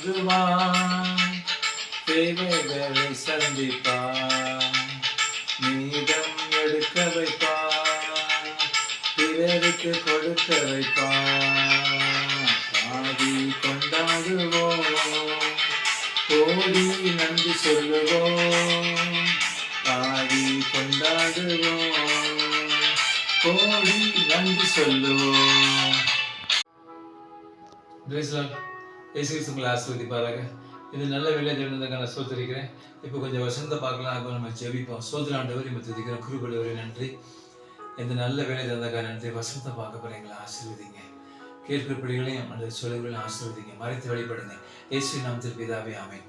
மாற்றுவான், தேவைகளை சந்திப்பான், மீதம் எடுக்க வைப்பான், பிறருக்கு கொடுக்க வைப்பான். பாடி கொண்டாடுவோம், கோடி நன்றி சொல்லுவோம், பாடி கொண்டாடுவோம், கோடி நன்றி சொல்லுவோம். உங்களை ஆசீர்வதிப்பாராக. இது நல்ல வேலையை தேர்ந்ததுக்காக நான் சோதரிக்கிறேன். இப்போ கொஞ்சம் வசந்த பார்க்கலாம், அப்போ நம்ம ஜெபிப்போம். சோதராண்டவர் நம்ம துதிக்கிறோம். குருபலவரே நன்றி. இந்த நல்ல வேலை தந்தக்காக நன்றி. வசந்த பார்க்க போறீங்களா, ஆசீர்வதிங்க. கேட்கிறபடிகளையும் அந்த சொல்லுகளையும் ஆசீர்வதிங்க. மறைத்து வழிபடுங்க. இயேசுவின் நாமத்தில் பிதாவே ஆமென்.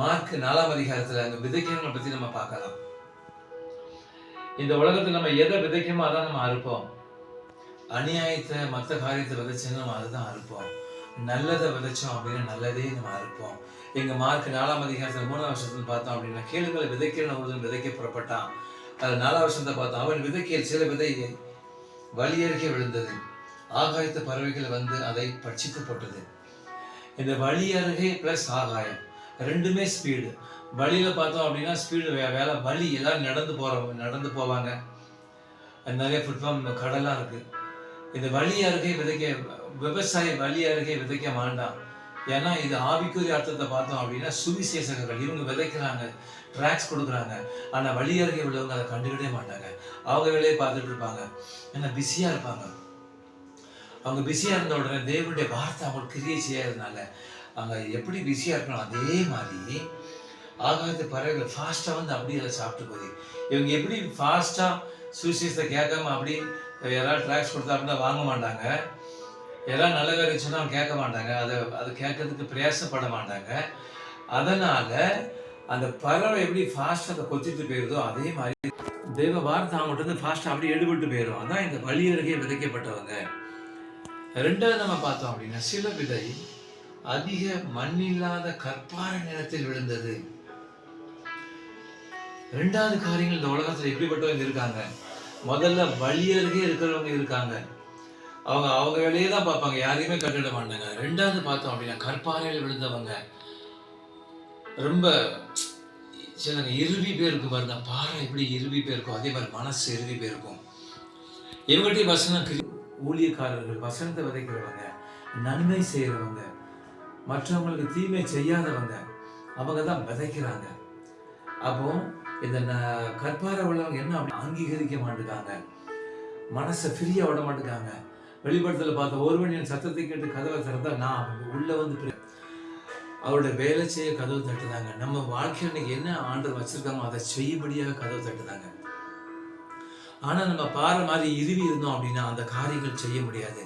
மார்க் 4ஆம் அதிகாரத்தில் அந்த விதைக்கிறவங்களை பற்றி நம்ம பார்க்கலாம். இந்த உலகத்தில் நம்ம எதை விதைக்கமோ அதான் நம்ம அறுப்போம். அநியாயத்தை மற்ற காரியத்தை விதைச்சோன்னா நம்ம அதை தான் அறுப்போம். நல்லதை விதைச்சோம் அப்படின்னா நல்லதே நம்ம அறுப்போம். எங்க மார்க் 4ஆம் அதிகாரத்தில் 3ஆம் வருஷத்துல பார்த்தோம் அப்படின்னா, கேளுங்களை விதைக்கிற ஒருவன் விதைக்க புறப்பட்டான். அது 4ஆம் வருஷத்தை பார்த்தோம். அவன் விதைக்கையில் சில விதை வழி அருகே விழுந்தது. ஆகாயத்து பறவைகள் வந்து அதை பட்சித்து போட்டது. இந்த வழி அருகே பிளஸ் ஆகாயம் ரெண்டுமே ஸ்பீடு. வழியில பார்த்தோம் அப்படின்னா ஸ்பீடு வேலை. வழி எல்லாரும் நடந்து போவாங்க. நிறைய ஃபுட்பால் கடலாம் இருக்கு. இந்த வழி அருகே விதைக்க விவசாயி வழி அருகே விதைக்க வேண்டாம். ஏன்னா இது ஆவிக்குரிய அர்த்தத்தை பார்த்தோம் அப்படின்னா சுவிசேஷகர்கள் இவங்க விதைக்கிறாங்க, ட்ராக்ஸ் கொடுக்குறாங்க. ஆனால் வழி அருகே உள்ளவங்க அதை கண்டுக்கிட்டே மாட்டாங்க. அவங்க வேலையை பார்த்துட்டு இருப்பாங்க. ஏன்னா பிஸியாக இருப்பாங்க. அவங்க பிஸியாக இருந்த உடனே தேவனுடைய வார்த்தை அவங்களுக்கு கிரியை செய்யறதுனால அவங்க எப்படி பிஸியாக இருக்கணும் அதே மாதிரி ஆகாயத்து பறவைகள் ஃபாஸ்ட்டாக வந்து அப்படியே அதை சாப்பிட்டு போகுது. இவங்க எப்படி ஃபாஸ்ட்டாக சுவிசேஷத்தை கேட்காம அப்படி யாராவது ட்ராக்ஸ் கொடுத்தா அப்படின்னா வாங்க மாட்டாங்க. யாராவது நல்ல காரியம் சொன்னால் அவங்க கேட்க மாட்டாங்க. அது கேட்கறதுக்கு பிரயாசப்பட மாட்டாங்க. அதனால அந்த பறவை எப்படி ஃபாஸ்ட்டாக அதை கொத்திட்டு போயிருதோ அதே மாதிரி தெய்வ வார்த்தை அவங்கள்ட்ட வந்து ஃபாஸ்ட்டாக அப்படியே எடுபட்டு போயிடும். அதான் இந்த வழி அருகே விதைக்கப்பட்டவங்க. ரெண்டாவது நம்ம பார்த்தோம் அப்படின்னா சில விதை அதிக மண்ணில்லாத கற்பார நிலத்தில் விழுந்தது. ரெண்டாவது காரியங்கள் இந்த உலகத்துல எப்படிப்பட்டவங்க இருக்காங்க. முதல்ல வழி அருகே இருக்கிறவங்க இருக்காங்க. அவங்க வேலையே தான் பார்ப்பாங்க, யாரையுமே கட்டிட மாட்டாங்க. ரெண்டாவது பார்த்தோம் அப்படின்னா கற்பாறையில் விழுந்தவங்க ரொம்ப சிலங்க இருவி பேருக்கு பாருங்க. பாறை எப்படி இருவி பேருக்கும் அதே மாதிரி மனசு இருவி பேருக்கும். இவங்ககிட்ட வசனம் ஊழியக்காரர்கள், வசனத்தை விதைக்கிறவங்க, நன்மை செய்யறவங்க, மற்றவங்களுக்கு தீமை செய்யாதவங்க, அவங்க தான் விதைக்கிறாங்க. அப்போ இந்த கற்பாறை உள்ளவங்க என்ன அப்படி அங்கீகரிக்க மாட்டேங்காங்க, மனசை ஃப்ரீயா விட மாட்டேங்காங்க. வெளிப்படத்துல பார்த்த ஒருவன் என் சத்தத்தை கேட்டு கதவை திறந்தா நான் உள்ள வந்து அவருடைய வேலை செய்ய கதவு தட்டுதாங்க. நம்ம வாழ்க்கையில் இன்னைக்கு என்ன ஆண்டவர் வச்சிருக்காங்க அதை செய்யும்படியாக கதவு தட்டுதாங்க. ஆனா நம்ம பாறை மாதிரி இருவி இருந்தோம் அப்படின்னா அந்த காரியங்கள் செய்ய முடியாது.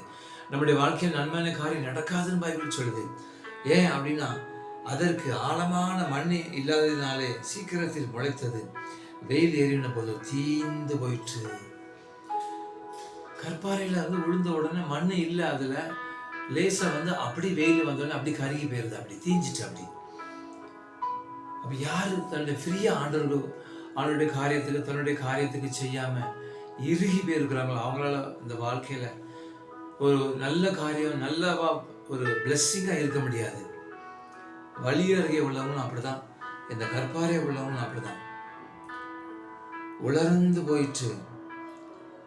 நம்முடைய வாழ்க்கையில் நன்மையான காரியம் நடக்காதுன்னு பைபிள் சொல்லுது. ஏன் அப்படின்னா அதற்கு ஆழமான மண் இல்லாததினாலே சீக்கிரத்தில் முளைத்தது, வெயில் ஏறின போது தீந்து போயிற்று. கற்பாறையில வந்து விழுந்த உடனே மண் இல்லை, அதுல லேசா வந்து அப்படி வெயில் வந்தோடனே அப்படி கருகி போயிருது, அப்படி தீஞ்சிட்டு. அப்ப யாரு தன்னுடைய ஃப்ரீயா ஆண்டவருடைய காரியத்துக்கு தன்னுடைய காரியத்துக்கு செய்யாம இறுகி போயிருக்கிறாங்களோ அவங்களால இந்த வாழ்க்கையில ஒரு நல்ல காரியம் நல்லவா ஒரு பிளஸ்ஸிங்கா இருக்க முடியாது. வழி அருகே உள்ளவங்களும் அப்படிதான், இந்த கற்பாறை உள்ளவங்களும் அப்படிதான். உலர்ந்து போயிற்று,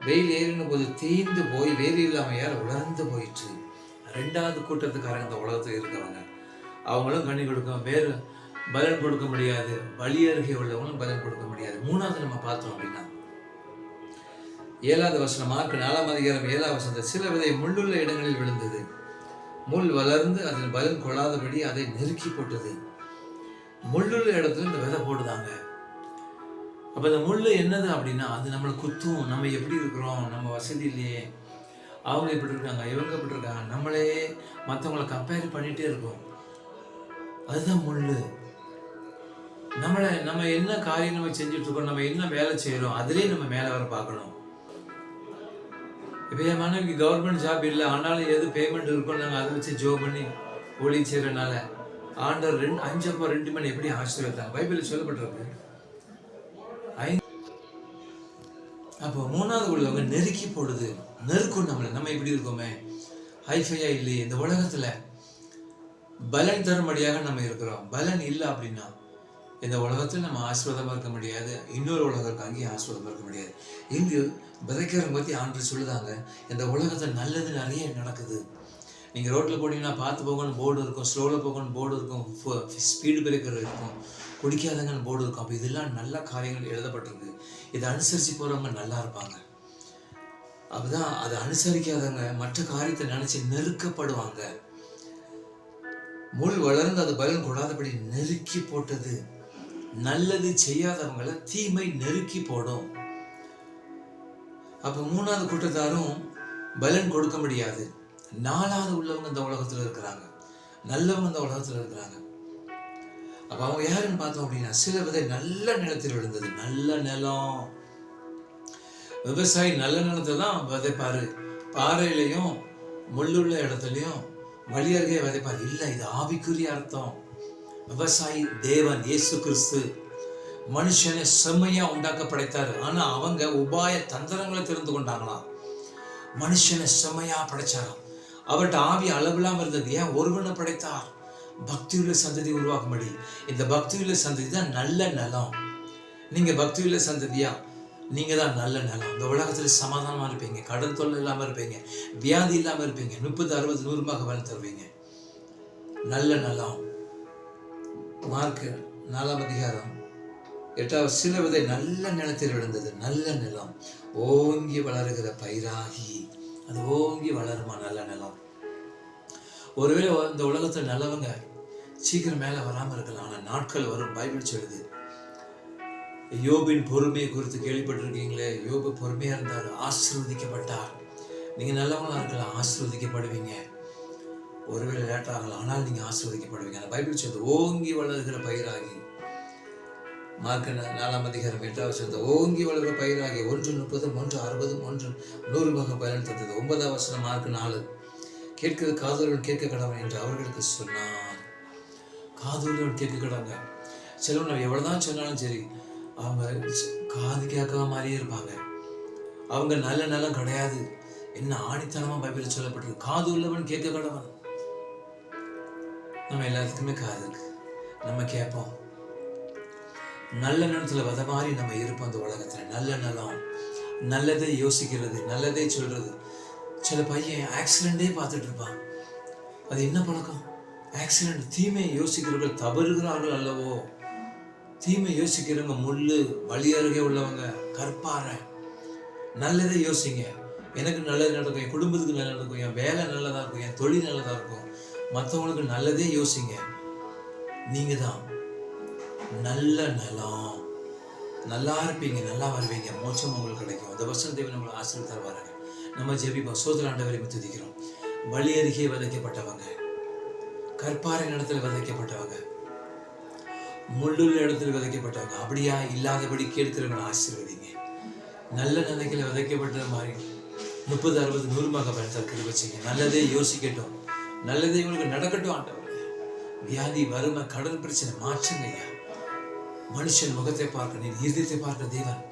வெயில் ஏறின போது தீந்து போய் வேறு இல்லாம யார் உலர்ந்து போயிற்று. ரெண்டாவது கூட்டத்துக்காரங்க இந்த உலகத்துல இருக்கவங்க, அவங்களும் கண்ணி கொடுக்க வேறு பலன் கொடுக்க முடியாது. வழி அருகே உள்ளவங்களும் பலன் கொடுக்க முடியாது. மூணாவது நம்ம பார்த்தோம் அப்படின்னா 7வது வசனம், மார்க் 4ஆம் அதிகாரம் 7ஆம் வசனம், சில விதை முள்ளுள்ள இடங்களில் விழுந்தது. முள் வளர்ந்து அதன் பலன் கொள்ளாதபடி அதை நெருக்கி போட்டது. முள்ளுள்ள இடத்துல இந்த விதை போடுதாங்க. அப்ப இந்த முள்ளு என்னது அப்படின்னா அது நம்மளை குத்தும். நம்ம எப்படி இருக்கிறோம், நம்ம வசதி இல்லையே, அவங்க எப்படி இருக்காங்க, இவங்க எப்படி இருக்காங்க, நம்மளே மற்றவங்களை கம்பேர் பண்ணிட்டே இருக்கோம். அதுதான் முள்ளு. நம்ம என்ன காரியம் நம்ம செஞ்சுட்டு இருக்கோம், நம்ம என்ன வேலை செய்யறோம், அதுலேயே நம்ம மேலே வர பார்க்கணும். இப்போ என் மனைவிக்கு கவர்மெண்ட் ஜாப் இல்லை, ஆனாலும் எது பேமெண்ட் இருக்கோ நாங்கள் அதை வச்சு ஜோப் பண்ணி ஒளி செய்யறதுனால ஆண்டவர் 5 அப்போ 2 மணி எப்படி ஆசீர்வதித்தாங்க, பைபிளில் சொல்லப்பட்டிருக்கு. அப்போ மூணாவது உள்ளவங்க நெருக்கி போடுது, நெருக்கும் நம்மளை. நம்ம இப்படி இருக்கோமே, ஹைஃபையா இல்லையே இந்த உலகத்துல. பலன் தரும்படியாக நம்ம இருக்கிறோம். பலன் இல்லை அப்படின்னா இந்த உலகத்தில் நம்ம ஆசீர்வாதமாக இருக்க முடியாது, இன்னொரு உலகம் இருக்கு அங்கேயும் ஆசீர்வாதமாக இருக்க முடியாது. இங்கு விதைக்கிறவங்க பற்றி ஆண்டு சொல்லுதாங்க, இந்த உலகத்தில் நல்லது நிறைய நடக்குது. நீங்கள் ரோட்டில் போனீங்கன்னா பார்த்து போகணும்னு போர்டு இருக்கும், ஸ்லோவில் போகணும்னு போர்டு இருக்கும், ஸ்பீடு பிரேக்கர் இருக்கும், குடிக்காதங்கன்னு போர்டு இருக்கும். அப்போ இதெல்லாம் நல்ல காரியங்கள் எழுதப்பட்டிருக்கு. இதை அனுசரித்து போகிறவங்க நல்லா இருப்பாங்க. அப்போதான் அதை அனுசரிக்காதவங்க மற்ற காரியத்தை நினச்சி நெருக்கப்படுவாங்க. முள் வளர்ந்து அது பலன் கொடாதபடி நெருக்கி போட்டது. நல்லது செய்யாதவங்களை தீமை நெருக்கி போடும். அப்ப 3வது கூட்டத்தாரும் பலன் கொடுக்க முடியாது. 4வது உள்ளவங்க இந்த உலகத்துல இருக்கிறாங்க, நல்லவங்க இந்த உலகத்துல இருக்கிறாங்க. அப்ப அவங்க யாருன்னு பார்த்தோம் அப்படின்னா, சில விதை நல்ல நிலத்தில் விழுந்தது. நல்ல நிலம், விவசாயி நல்ல நிலத்தை தான் விதைப்பாரு. பாறையிலையும் முள்ளுள்ள இடத்துலையும் வழி அருகே விதைப்பாரு. இல்லை, இது ஆவிக்குரிய அர்த்தம். விவசாயி தேவன் இயேசு கிறிஸ்து மனுஷனை செம்மையா உண்டாக்க படைத்தாரு. ஆனா அவங்க உபாய தந்திரங்களை தெரிந்து கொண்டாங்களாம். மனுஷனை செம்மையா படைச்சாராம். அவர்கிட்ட ஆவி அளவில்லாம இருந்தது. ஏன்? ஒருவனை படைத்தார் பக்தியுள்ள சந்ததி உருவாக்கும்படி. இந்த பக்தியுள்ள சந்ததி தான் நல்ல நிலம். நீங்க பக்தியுள்ள சந்ததியா? நீங்க தான் நல்ல நிலம். இந்த உலகத்துல சமாதானமா இருப்பீங்க, கடன் தொல்லை இல்லாம இருப்பீங்க, வியாதி இல்லாம இருப்பீங்க, 30, 60, 100 பலன் தருவீங்க. நல்ல நிலம். மார்க் 4ஆம் அதிகாரம் 8வது, சில விதை நல்ல நிலத்தில் விழுந்தது. நல்ல நிலம் ஓங்கி வளருகிற பயிராகி, அது ஓங்கி வளருமா நல்ல நிலம். ஒருவேளை இந்த உலகத்துல நல்லவங்க சீக்கிரம் மேல வராம இருக்கலாம், ஆனா நாட்கள் வரும். பைபிள் சொல்லுது. யோபின் பொறுமையை குறித்து கேள்விப்பட்டிருக்கீங்களே. யோபு பொறுமையா இருந்தார், ஆசீர்வதிக்கப்பட்டார். நீங்க நல்லவங்களா இருக்கலாம், ஆசீர்வதிக்கப்படுவீங்க. ஒருவேளை லேட் ஆகலாம், ஆனால் நீங்க ஆசீர்வதிக்கப்படுவீங்க. அந்த பைபிள் சொல்லுது ஓங்கி வளர்கிற பயிராகி. மார்க் 4ஆம் அதிகாரம் 8வது சொல்லுது ஓங்கி வளர்கிற பயிராகி 1:30, 1:60, 1:100 பலன் தந்தது. 9வது வசனம் மார்க் 4. கேட்கிறது காதோருடன் கேட்க கடவன் என்று அவர்களுக்கு சொன்னார். காதோருடன் கேட்க கடவங்க. சிலவங்க நம்ம எவ்வளவுதான் சொன்னாலும் சரி, அவங்க காது கேட்காம மாதிரியே இருப்பாங்க. அவங்க நல்ல நிலம் கிடையாது. என்ன ஆணித்தனமா பைபிள் சொல்லப்பட்டிருக்கு, காது உள்ளவன் கேட்க கடவன். நம்ம எல்லாத்துக்குமே காது இருக்கு, நம்ம கேட்போம். நல்ல நிலத்துல வத மாதிரி நம்ம இருப்போம். அந்த உலகத்துல நல்ல நிலம், நல்லதே யோசிக்கிறது, நல்லதே சொல்றது. சில பையன் ஆக்சிடென்டே பார்த்துட்டு இருப்பான். அது என்ன பழக்கம்? ஆக்சிடென்ட். தீமை யோசிக்கிறவர்கள் தவறுகிறார்கள் அல்லவோ. தீமை யோசிக்கிறவங்க முள்ளு, வழி அருகே உள்ளவங்க கற்பாறை. நல்லதை யோசிங்க. எனக்கு நல்லது நடக்கும், என் குடும்பத்துக்கு நல்லது நடக்கும், என் வேலை நல்லதா இருக்கும், என் தொழில் நல்லதா இருக்கும், மற்றவங்களுக்கு நல்லதே யோசிங்க. நீங்க தான் நல்ல நிலம். நல்லா இருப்பீங்க, நல்லா வருவீங்க, மோட்சம் உங்களுக்கு கிடைக்கும். இந்த வருஷம் தேவன் நம்மளை ஆசீர்வாதம் தருவாங்க. நம்ம ஜெபிப்போம். சோதர ஆண்டவரை துதிக்கிறோம். வழி அருகே விதைக்கப்பட்டவங்க, கற்பாறை இடத்துல விதைக்கப்பட்டவங்க, முள்ளுள்ள இடத்துல விதைக்கப்பட்டவங்க, அப்படியா இல்லாதபடி கேட்கிறவங்களை ஆசீர்வதிங்க. நல்ல நிலைகளை விதைக்கப்பட்ட மாதிரி 30, 60, 100 பலன் கிருபை செய்யுங்க. நல்லதே யோசிக்கட்டும், நல்லதே உங்களுக்கு நடக்கட்டும். ஆண்டவரே, வியாதி, வறுமை, கடன் பிரச்சனை மாற்றுங்கய்யா. மனுஷன் முகத்தை பார்க்க நீ இருதயத்தை பார்க்க தேவன்.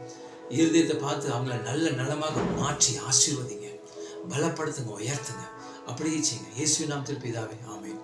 இருதயத்தை பார்த்து அவங்கள நல்ல நலமாக மாற்றி ஆசீர்வதிங்க, பலப்படுத்துங்க, உயர்த்துங்க. அப்படியே செய்யுங்க. இயேசுவின் நாமத்தில் பிதாவே, ஆமென்.